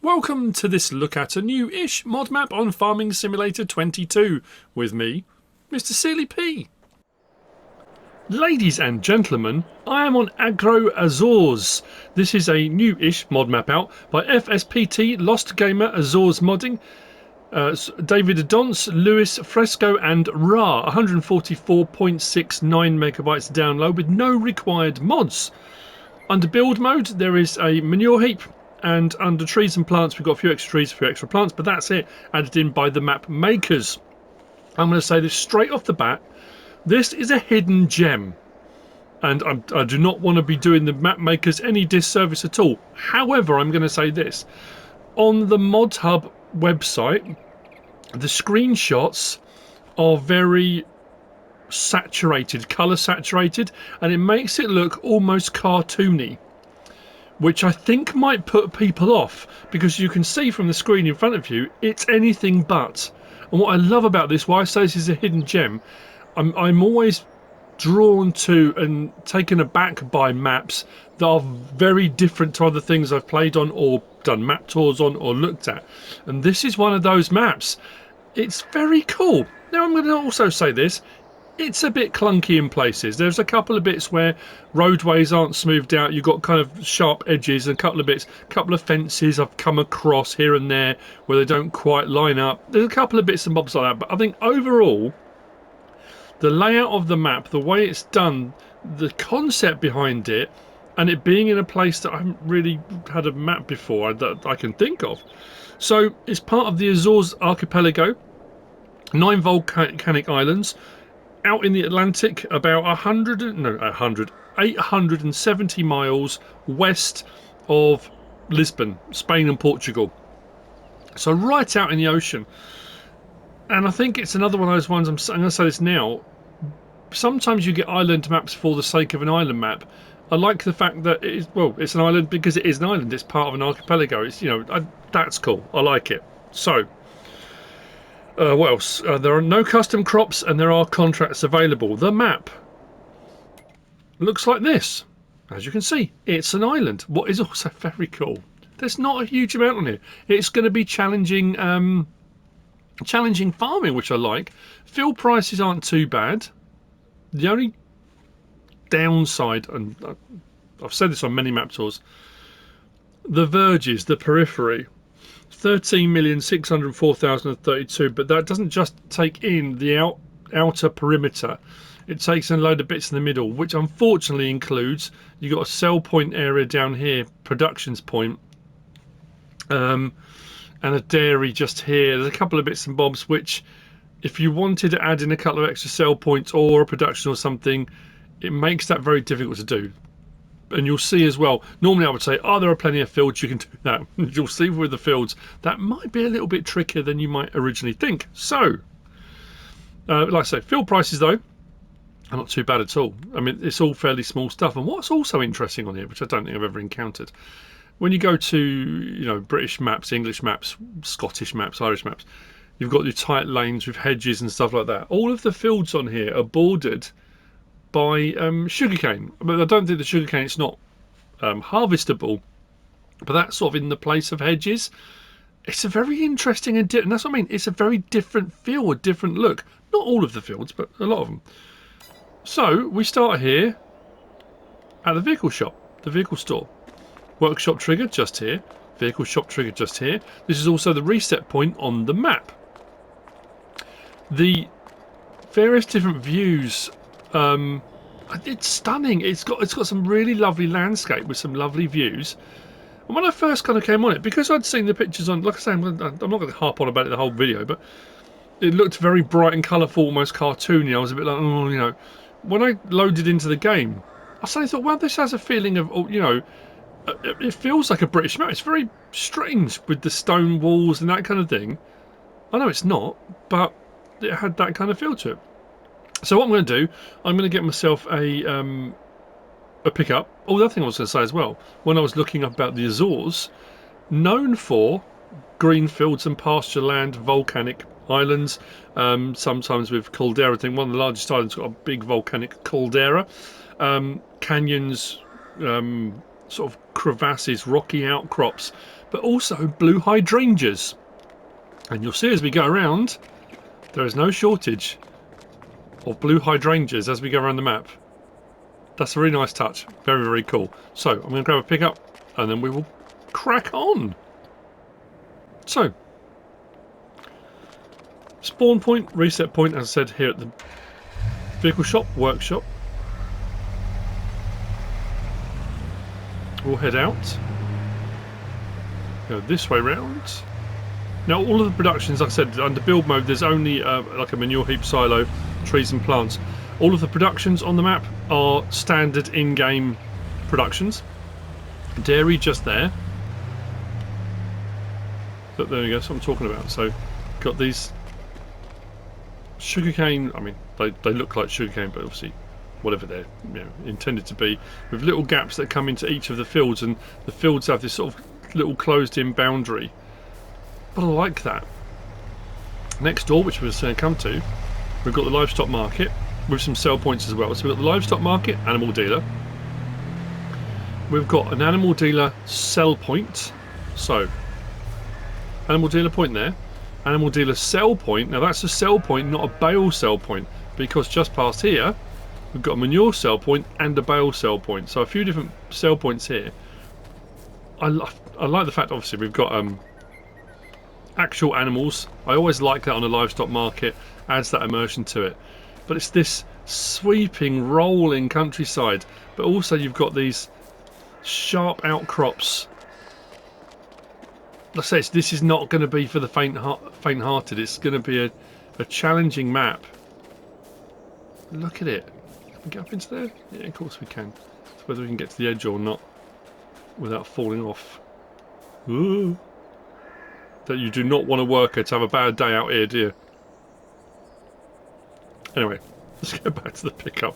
Welcome to this look at a new-ish mod map on Farming Simulator 22 with me, MrSealyp. Ladies and gentlemen, I am on AGRO Azores. This is a new-ish mod map out by FSPT, Lostgamer, AzoresModding, David Adonce, Lewis, Fresco and Ra. 144.69 megabytes download with no required mods. Under build mode there is a manure heap, and under trees and plants we've got a few extra trees, a few extra plants, but that's it, added in by the map makers. I'm going to say this straight off the bat, this is a hidden gem, and I do not want to be doing the map makers any disservice at all. However, I'm going to say this, on the Mod Hub website the screenshots are very saturated, colour saturated, and it makes it look almost cartoony, which I think might put people off, because you can see from the screen in front of you it's anything but. And what I love about this, why I say this is a hidden gem, I'm always drawn to and taken aback by maps that are very different to other things I've played on or done map tours on or looked at, and this is one of those maps. It's very cool. Now I'm going to also say this, it's a bit clunky in places. There's a couple of bits where roadways aren't smoothed out. You've got kind of sharp edges and a couple of bits, couple of fences I've come across here and there where they don't quite line up. There's a couple of bits and bobs like that, but I think overall the layout of the map, the way it's done, the concept behind it, and it being in a place that I haven't really had a map before that I can think of. So it's part of the Azores archipelago, 9 volcanic islands, out in the Atlantic, about 870 miles west of Lisbon, Spain and Portugal. So right out in the ocean. And I think it's another one of those ones, I'm going to say this now, sometimes you get island maps for the sake of an island map. I like the fact that it is, well, it's an island because it is an island, it's part of an archipelago. It's, you know, that's cool, I like it. So what else? There are no custom crops and there are contracts available. The map looks like this. As you can see, it's an island. What is also very cool, there's not a huge amount on here. It's going to be challenging farming, which I like. Fuel prices aren't too bad. The only downside, and I've said this on many map tours, the verges, the periphery, 13,604,032, but that doesn't just take in the outer perimeter, it takes in a load of bits in the middle, which unfortunately includes, you've got a sell point area down here, productions point, and a dairy just here. There's a couple of bits and bobs which, if you wanted to add in a couple of extra sell points or a production or something, it makes that very difficult to do. And you'll see as well, normally I would say, oh, there are plenty of fields, you can do that. You'll see with the fields that might be a little bit trickier than you might originally think. So like I say, field prices though are not too bad at all. I mean, it's all fairly small stuff. And what's also interesting on here, which I don't think I've ever encountered, when you go to, you know, British maps, English maps, Scottish maps, Irish maps, you've got your tight lanes with hedges and stuff like that. All of the fields on here are bordered by sugarcane. But I don't think the sugarcane, it's not harvestable, but that's sort of in the place of hedges. It's a very interesting and that's what I mean, it's a very different feel, a different look. Not all of the fields, but a lot of them. So we start here at the vehicle shop, the vehicle store. Workshop trigger just here, vehicle shop trigger just here. This is also the reset point on the map. The various different views, it's stunning. It's got some really lovely landscape with some lovely views. And when I first kind of came on it, because I'd seen the pictures on, like I say, I'm not going to harp on about it the whole video, but it looked very bright and colourful, almost cartoony. I was a bit like, oh, you know. When I loaded into the game, I suddenly thought, well, this has a feeling of, you know, it feels like a British map. It's very strange with the stone walls and that kind of thing. I know it's not, but it had that kind of feel to it. So what I'm going to do, I'm going to get myself a pickup. Oh, the other thing I was going to say as well, when I was looking up about the Azores, known for green fields and pasture land, volcanic islands, sometimes with caldera. I think one of the largest islands got a big volcanic caldera, canyons, sort of crevasses, rocky outcrops, but also blue hydrangeas. And you'll see as we go around, there is no shortage of blue hydrangeas as we go around the map. That's a really nice touch. Very, very cool. So I'm going to grab a pickup and then we will crack on. So, spawn point, reset point, as I said, here at the vehicle shop, workshop. We'll head out. Go this way round. Now, all of the productions, like I said, under build mode, there's only like a manure heap, silo, trees and plants. All of the productions on the map are standard in-game productions. Dairy just there. But there you go, that's what I'm talking about. So, got these sugarcane. I mean, they look like sugarcane, but obviously, whatever they're intended to be, with little gaps that come into each of the fields, and the fields have this sort of little closed-in boundary. But I like that. Next door, which we're going to come to, we've got the livestock market with some sell points as well. So we've got the livestock market, animal dealer. We've got an animal dealer sell point. So, animal dealer point there. Animal dealer sell point. Now that's a sell point, not a bale sell point, because just past here, we've got a manure sell point and a bale sell point. So a few different sell points here. I like the fact, obviously, we've got actual animals. I always like that on a livestock market. Adds that immersion to it. But it's this sweeping, rolling countryside. But also you've got these sharp outcrops. Like I say, this is not going to be for the faint-hearted. It's going to be a challenging map. Look at it. Can we get up into there? Yeah, of course we can. It's whether we can get to the edge or not without falling off. Ooh. That you do not want to work to have a bad day out here, do you? Anyway, let's go back to the pickup.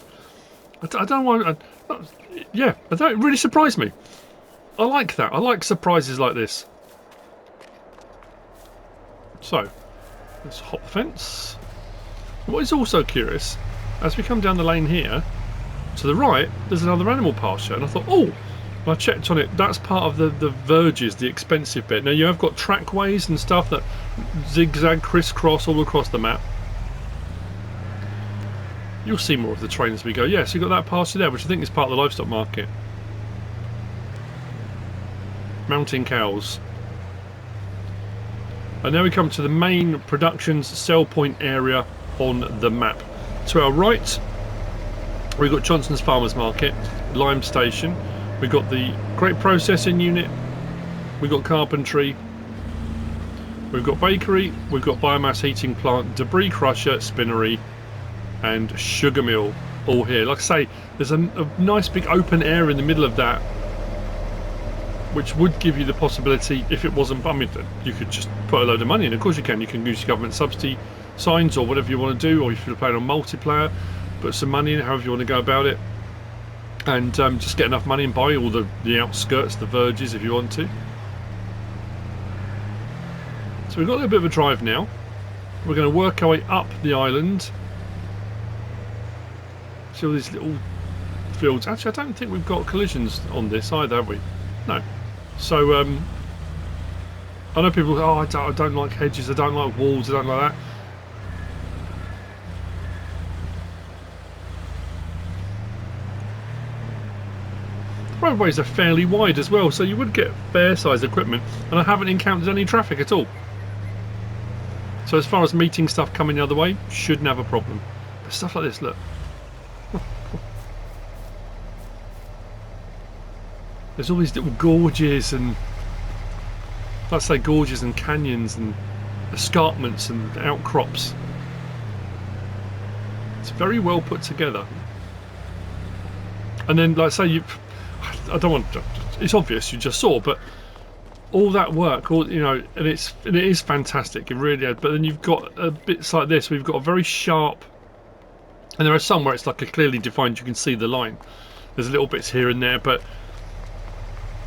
I don't want. Yeah, it really surprised me. I like that. I like surprises like this. So, let's hop the fence. What is also curious, as we come down the lane here, to the right, there's another animal pasture, and I thought, oh. I checked on it, that's part of the verges, the expensive bit. Now you have got trackways and stuff that zigzag, crisscross all across the map. You'll see more of the train as we go. Yes, you've got that pasture there, which I think is part of the livestock market. Mountain cows. And now we come to the main productions sell point area on the map. To our right, we've got Johnson's Farmers Market, Lime Station. We've got the grape processing unit, we've got carpentry, we've got bakery, we've got biomass heating plant, debris crusher, spinnery and sugar mill all here. Like I say, there's a nice big open area in the middle of that, which would give you the possibility, if it wasn't, I mean, you could just put a load of money in. Of course you can use your government subsidy signs or whatever you want to do, or if you're playing on multiplayer, put some money in, however you want to go about it. And just get enough money and buy all the outskirts, the verges, if you want to. So we've got a little bit of a drive now. We're going to work our way up the island. See all these little fields. Actually, I don't think we've got collisions on this either, have we? No. So, I know people go, oh, I don't like hedges, I don't like walls, I don't like that. Roadways are fairly wide as well, so you would get fair sized equipment, and I haven't encountered any traffic at all. So as far as meeting stuff coming the other way, shouldn't have a problem. But stuff like this, look. There's all these little gorges and, let's say, gorges and canyons and escarpments and outcrops. It's very well put together. And then, like say, I don't want to, it's obvious you just saw, but all that work, all, you know, and it is fantastic, it really is. But then you've got bits like this, we've got a very sharp, and there are some where it's like a clearly defined, you can see the line. There's little bits here and there, but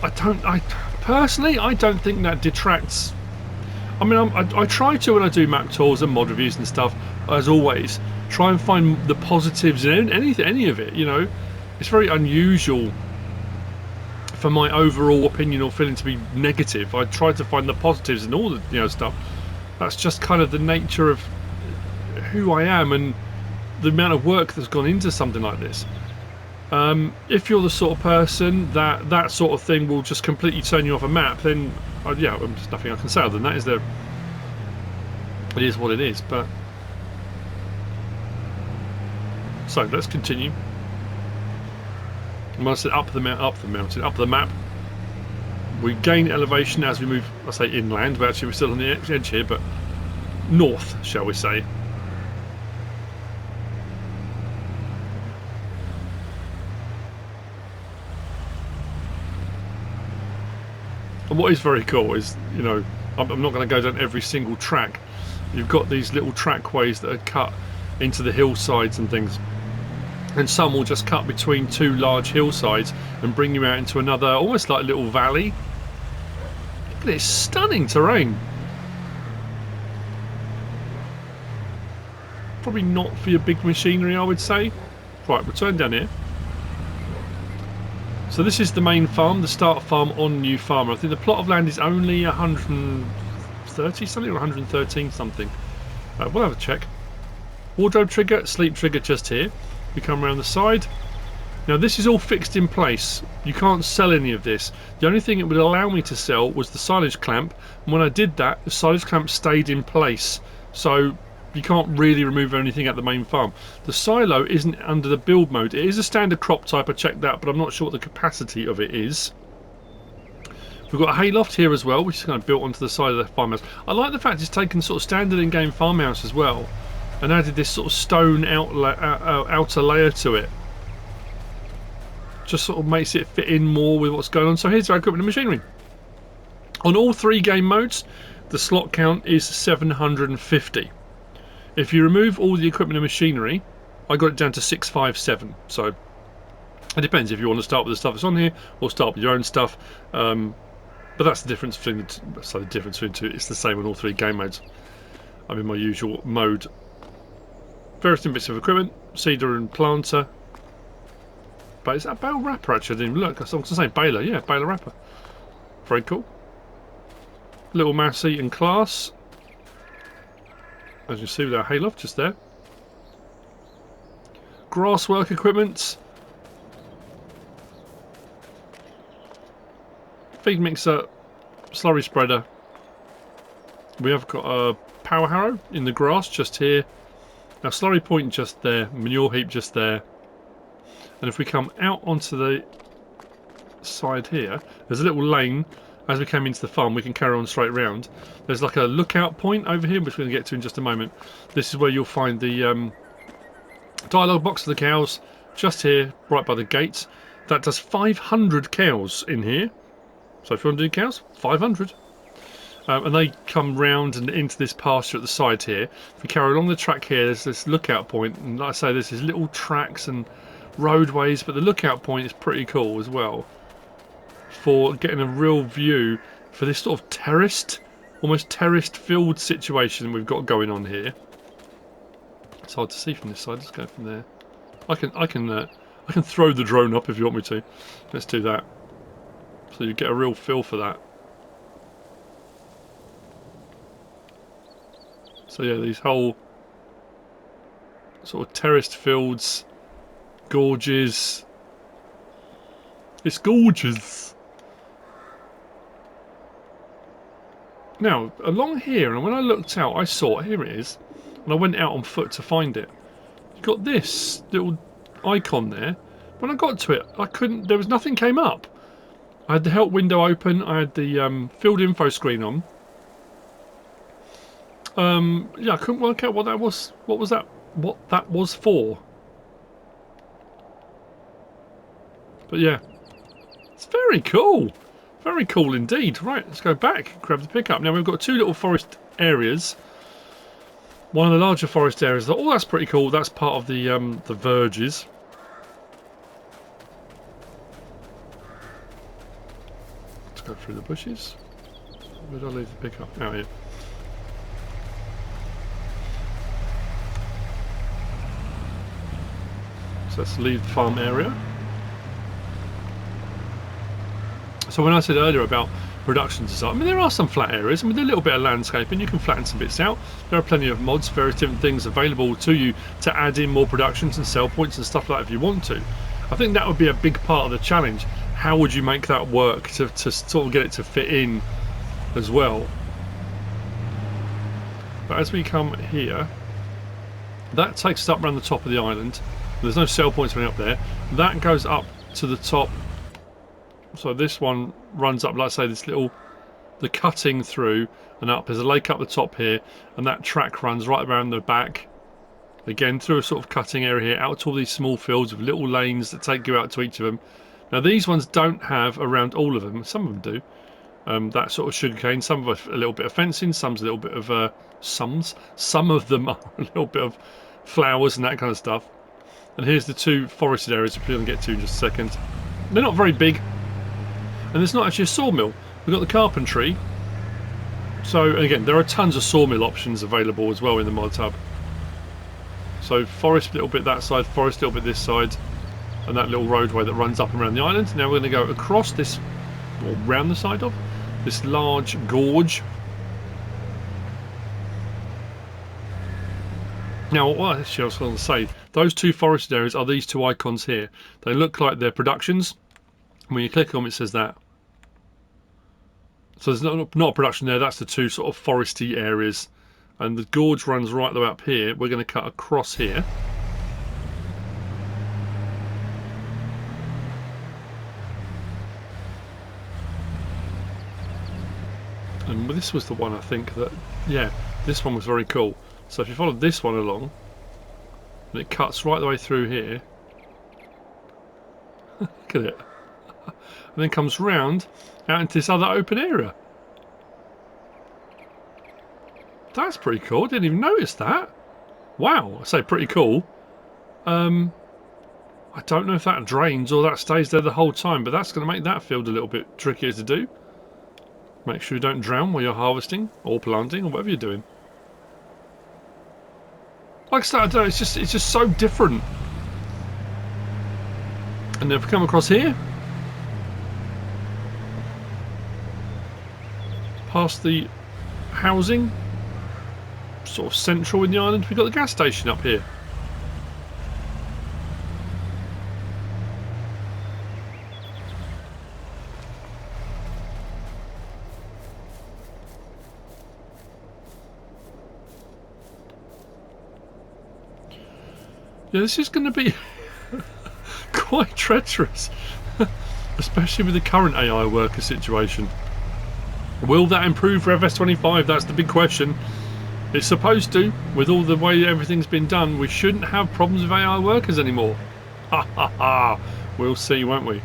I personally don't think that detracts. I mean, I try to, when I do map tours and mod reviews and stuff, as always, try and find the positives in any of it. You know, it's very unusual for my overall opinion or feeling to be negative. I try to find the positives in all the stuff. That's just kind of the nature of who I am and the amount of work that's gone into something like this. If you're the sort of person that sort of thing will just completely turn you off a map, then yeah, there's nothing I can say other than that. It is what it is. But so let's continue. When I said up the map, we gain elevation as we move. I say inland, but actually we're still on the edge here, but north, shall we say? And what is very cool is, you know, I'm not going to go down every single track. You've got these little trackways that are cut into the hillsides and things. And some will just cut between two large hillsides and bring you out into another, almost like a little valley. Look at this stunning terrain. Probably not for your big machinery, I would say. Right, we'll turn down here. So this is the main farm, the start farm on New Farmer. I think the plot of land is only 130 something or 113 something. We'll have a check. Wardrobe trigger, sleep trigger just here. We come around the side. Now this is all fixed in place. You can't sell any of this. The only thing it would allow me to sell was the silage clamp. And when I did that, the silage clamp stayed in place. So you can't really remove anything at the main farm. The silo isn't under the build mode. It is a standard crop type, I checked that, but I'm not sure what the capacity of it is. We've got a hayloft here as well, which is kind of built onto the side of the farmhouse. I like the fact it's taken sort of standard in-game farmhouse as well and added this sort of stone outer layer to it. Just sort of makes it fit in more with what's going on. So here's our equipment and machinery. On all three game modes, the slot count is 750. If you remove all the equipment and machinery, I got it down to 657. So it depends if you want to start with the stuff that's on here or start with your own stuff. But that's the difference between the two. It's the same on all three game modes. I'm in my usual mode. Various bits of equipment, seeder and planter. But is that a bale wrapper actually? I didn't even look. I was going to say baler. Yeah, baler wrapper. Very cool. Little mouse seat and class. As you see with our hayloft just there. Grass work equipment. Feed mixer. Slurry spreader. We have got a power harrow in the grass just here. Now slurry point just there. Manure heap just there. And if we come out onto the side here, there's a little lane. As we came into the farm, we can carry on straight round. There's like a lookout point over here, which we're going to get to in just a moment. This is where you'll find the dialogue box for the cows, just here, right by the gates. That does 500 cows in here. So if you want to do cows, 500. And they come round and into this pasture at the side here. If we carry along the track here, there's this lookout point. And like I say, there's these little tracks and roadways, but the lookout point is pretty cool as well. For getting a real view for this sort of terraced, almost terraced field situation we've got going on here. It's hard to see from this side. Let's go from there. I can throw the drone up if you want me to. Let's do that. So you get a real feel for that. So yeah, these whole sort of terraced fields, gorges. It's gorgeous. Now, along here, and when I looked out, I saw, here it is, and I went out on foot to find it. You got this little icon there. When I got to it, I couldn't, there was nothing came up. I had the help window open, I had the field info screen on. Yeah, I couldn't work out what that was, what that was for. But yeah, it's very cool. Very cool indeed. Right, let's go back, grab the pickup. Now we've got two little forest areas. One of the larger forest areas. Oh, that's pretty cool. That's part of the verges. Let's go through the bushes. Where did I leave the pickup? Out here. So let's leave the farm area. So when I said earlier about production design, I mean there are some flat areas. I mean, there's a little bit of landscaping. You can flatten some bits out. There are plenty of mods, various different things available to you to add in more productions and sell points and stuff like that if you want to. I think that would be a big part of the challenge. How would you make that work to sort of get it to fit in as well? But as we come here, that takes us up around the top of the island. There's no sell points running up there. That goes up to the top. So this one runs up, like I say, this little, the cutting through and up. There's a lake up the top here, and that track runs right around the back. Again, through a sort of cutting area here, out to all these small fields with little lanes that take you out to each of them. Now these ones don't have around all of them. Some of them do. That sort of sugarcane. Some of a little bit of fencing. Some's a little bit of Some of them are a little bit of flowers and that kind of stuff. And here's the two forested areas which we're going to get to in just a second. They're not very big, and there's not actually a sawmill. We've got the carpentry. So again, there are tons of sawmill options available as well in the mod hub. So forest a little bit that side, forest a little bit this side, and that little roadway that runs up and around the island. Now we're going to go across this, or round the side of this large gorge. Now, what actually I was going to say, those two forested areas are these two icons here. They look like they're productions. When you click on them, it says that. So there's not a production there. That's the two sort of foresty areas. And the gorge runs right the way up here. We're going to cut across here. And this was the one I think that, yeah, this one was very cool. So if you follow this one along, and it cuts right the way through here. Look at it. And then comes round out into this other open area. That's pretty cool. Didn't even notice that. Wow, I say pretty cool. I don't know if that drains or that stays there the whole time, but that's going to make that field a little bit trickier to do. Make sure you don't drown while you're harvesting or planting or whatever you're doing. Like I said, I don't know, it's just so different. And then if we come across here, past the housing, sort of central in the island, we've got the gas station up here. Yeah, this is going to be quite treacherous, especially with the current AI worker situation. Will that improve for FS25? That's the big question. It's supposed to. With all the way everything's been done, we shouldn't have problems with AI workers anymore. Ha ha ha. We'll see, won't we?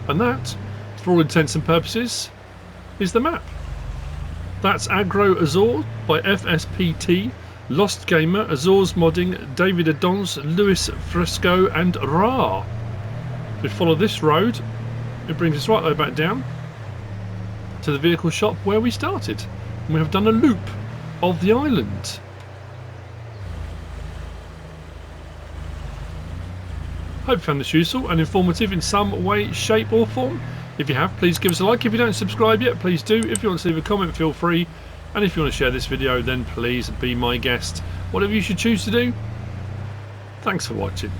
And that, for all intents and purposes, is the map. That's AGRO Azores by FSPT, Lostgamer, AzoresModding, David Adons, Lewis Fresco and Ra. If we follow this road, it brings us right the way back down to the vehicle shop where we started. And we have done a loop of the island. Hope you found this useful and informative in some way, shape or form. If you have, please give us a like. If you don't subscribe yet, please do. If you want to leave a comment, feel free. And if you want to share this video, then please be my guest. Whatever you should choose to do. Thanks for watching.